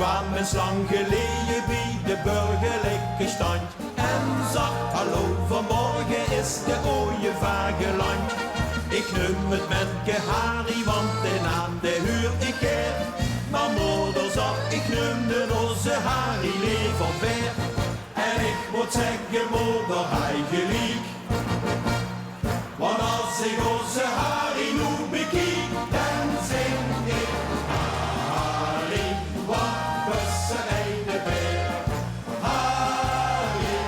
kwam eens lang geleden bij de burgerlijke stand en zag, hallo, vanmorgen is de ooievaar geland. Ik noem het menke Harry, want de naam de huur ik heb. Maar moeder zag, ik noemde onze Harry leven ver. En ik moet zeggen, moeder, hij gelijk. Want als ik onze Harry nu bekijk, dan zing ik Harry, wat was een ene beer. Harry,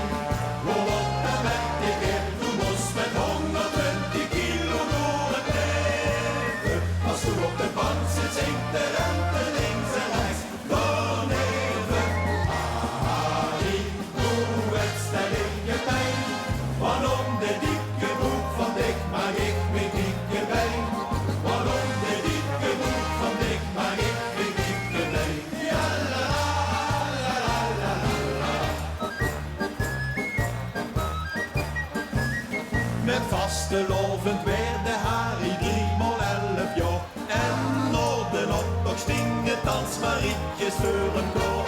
hoe wordt dat met die keer? Du moest met 120 kilo door het leven. Als du op de bank zit, zingt de rente links en rechts. Dan even Harry, hoe wedstrijd in je pijn. Waarom de dikke broek van dik maak ik met dikke been? Waarom de dikke broek van dik maak ik met dikke been? Ja la la la la la. Met vastelovend werd Harry 3x11 jaar. En noorden op nog stingen thans Marietjes voor hem door.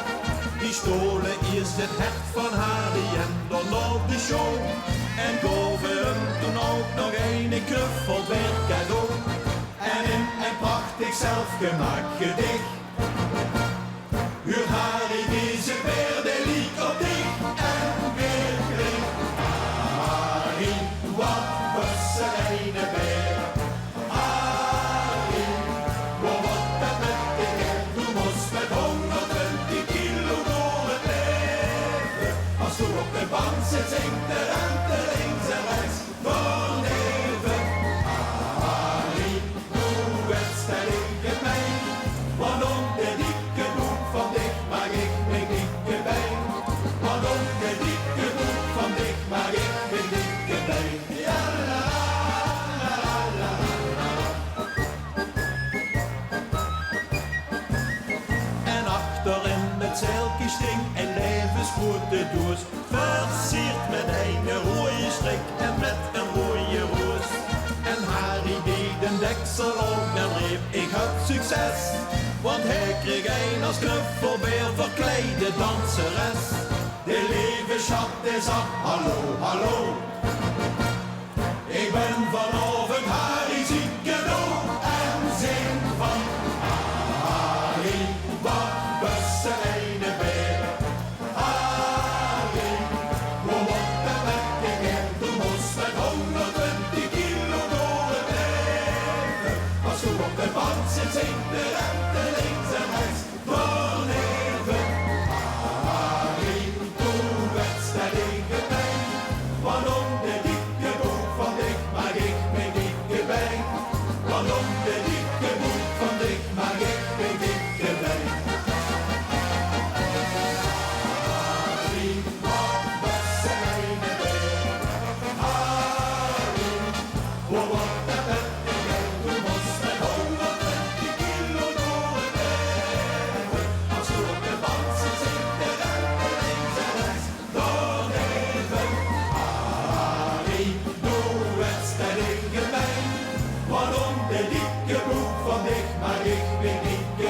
Die stolen is het hert van Harry en dan op de show. En boven hem toen ook nog een knuffelwerk cadeau. En in een prachtig zelfgemaakt gedicht huurt Harry deze weer de liek op dich en weer klinkt Harry, wat was er ene beer. Harry, wat wordt dat met de keer? Du moest met 120 kilo door het leven. Als du op de bank zit, zingt de rente links en rechts. Van even Harry, hoe wedstrijd in gemeen. Waarom de dikke broek van dik maak ik met dikke been. Waarom de dikke broek van dik maak ik met dikke been. Ja la la la la la. En achter in het zeiltje sting een levensgrote doos, versierd met een rode strik en met een rode roos. En Harry deed een deksel op en riep, ik had succes. Want hij kreeg een als knuffelbeer verkleede danseres. De levenschat die zag, hallo, hallo. Ik ben vanavond Harry Ziekeno en zing van Harry, wat was er ene beer. Harry, hoe wordt dat met de keer? Du moest met 120 kilo door het leven. Als du op de bank zit, zingt de rente links en rechts. Dan even Harry, hoe wedstrijd in gemeen. Waarom de dikke broek van dik maak ik met dikke been. Waarom de dikke broek van dik maak ik met dikke been. Harry, wat was er ene beer. Harry, hoe wordt dat met de keer? Du moest met 120 kilo door het leven. Als du op de bank zit, zingt de rente links en rechts. Dan even Harry, doe wedstrijd in gemeen. Waarom de dikke broek van dik maak ik met dikke